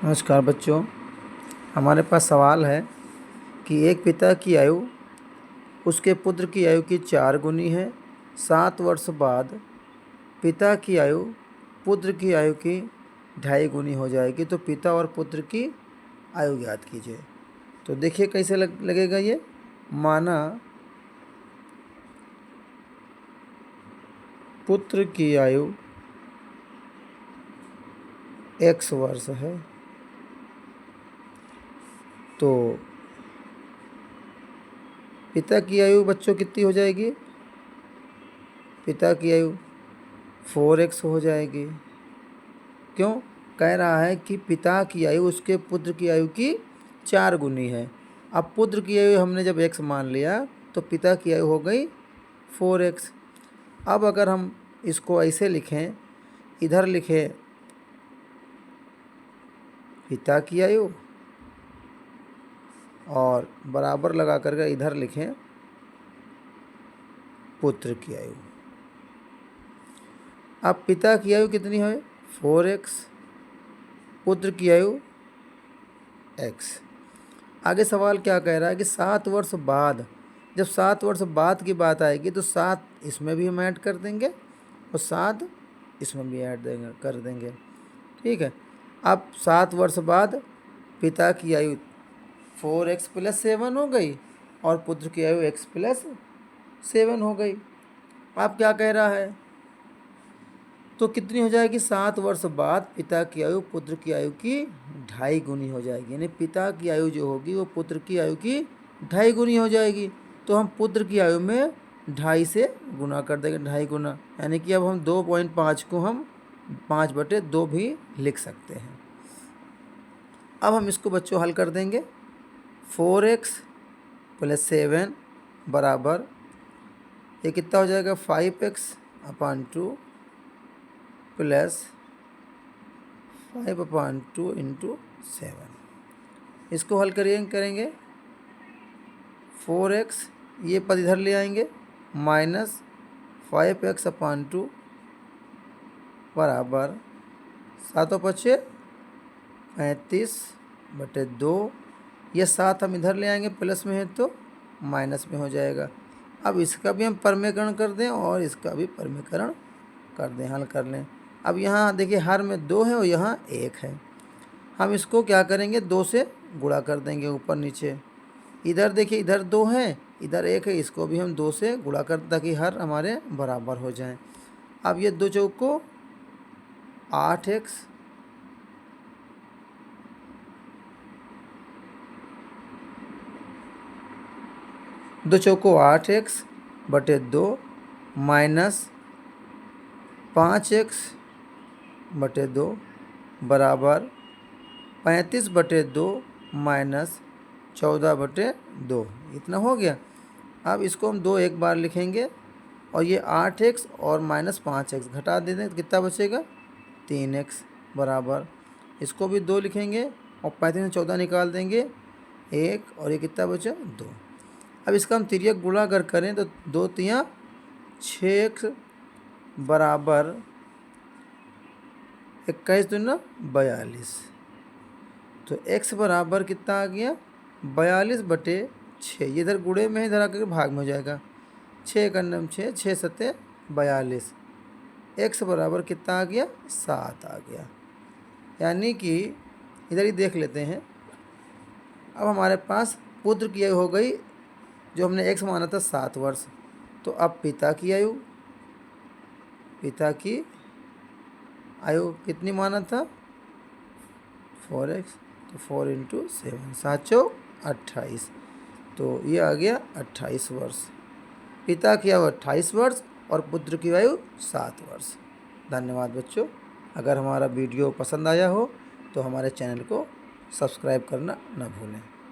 नमस्कार बच्चों, हमारे पास सवाल है कि एक पिता की आयु उसके पुत्र की आयु की 4 गुनी है। 7 वर्ष बाद पिता की आयु पुत्र की आयु की 2.5 गुनी हो जाएगी, तो पिता और पुत्र की आयु ज्ञात कीजिए। तो देखिए कैसे लगेगा ये। माना पुत्र की आयु x वर्ष है, तो पिता की आयु बच्चों कितनी हो जाएगी? पिता की आयु 4x हो जाएगी। क्यों? कह रहा है कि पिता की आयु उसके पुत्र की आयु की 4 गुनी है। अब पुत्र की आयु हमने जब x मान लिया तो पिता की आयु हो गई 4x। अब अगर हम इसको ऐसे लिखें, इधर लिखें पिता की आयु और बराबर लगा करके इधर लिखें पुत्र की आयु। अब पिता की आयु कितनी है? 4x, पुत्र की आयु x। आगे सवाल क्या कह रहा है कि 7 वर्ष बाद, जब 7 वर्ष बाद की बात आएगी तो 7 इसमें भी हम ऐड कर देंगे और 7 इसमें भी ऐड कर देंगे। ठीक है। अब 7 वर्ष बाद पिता की आयु 4x + 7 हो गई और पुत्र की आयु x + 7 हो गई। अब क्या कह रहा है? तो कितनी हो जाएगी? 7 वर्ष बाद पिता की आयु पुत्र की आयु की 2.5 गुनी हो जाएगी। यानी पिता की आयु जो होगी वो पुत्र की आयु की 2.5 गुनी हो जाएगी। तो हम पुत्र की आयु में 2.5 से गुना कर देंगे, 2.5 गुना। यानी कि अब हम 2.5 को हम 5/2 भी लिख सकते हैं। अब हम इसको बच्चों हल कर देंगे। 4x + 7 बराबर ये कितना हो जाएगा? 5x/2 + 5/2 × 7। इसको हल करेंगे। 4x ये पद इधर ले आएंगे, -5x/2 बराबर 7×5 = 35/2। ये 7 हम इधर ले आएंगे, प्लस में है तो माइनस में हो जाएगा। अब इसका भी हम परमीकरण कर दें और इसका भी परमीकरण कर दें, हल कर लें। अब यहाँ देखिए हर में 2 है और यहाँ 1 है। हम इसको क्या करेंगे? 2 से गुणा कर देंगे ऊपर नीचे। इधर देखिए इधर 2 है, इधर 1 है, इसको भी हम 2 से गुणा कर ताकि हर हमारे बराबर हो जाए। अब ये 2 चौको 8x, 2 चौको 8x/2 -5x/2 बराबर 35/2 - 14/2। इतना हो गया। अब इसको हम 2 एक बार लिखेंगे और ये 8x और -5x घटा दे दें तो कितना बचेगा? 3x बराबर। इसको भी 2 लिखेंगे और 35 में 14 निकाल देंगे 1 और ये कितना बचा? 2। अब इसका हम तिर्यक गुणा अगर करें तो 2 × 6x बराबर 21 दूना 42। तो x बराबर कितना आ गया? 42/6। ये इधर गुणे में है, इधर आकर भाग में हो जाएगा। 6 × 9 = 6, 6 × 7 = 42। x बराबर कितना आ गया? 7 आ गया। यानी कि इधर ही देख लेते हैं। अब हमारे पास पुत्र की आयु हो गई, जो हमने x माना था 7 वर्ष। तो अब पिता की आयु कितनी माना था? 4x। तो 4 × 7 7 × 28। तो ये आ गया 28 वर्ष। पिता की आयु 28 वर्ष और पुत्र की आयु 7 वर्ष। धन्यवाद बच्चों। अगर हमारा वीडियो पसंद आया हो तो हमारे चैनल को सब्सक्राइब करना न भूलें।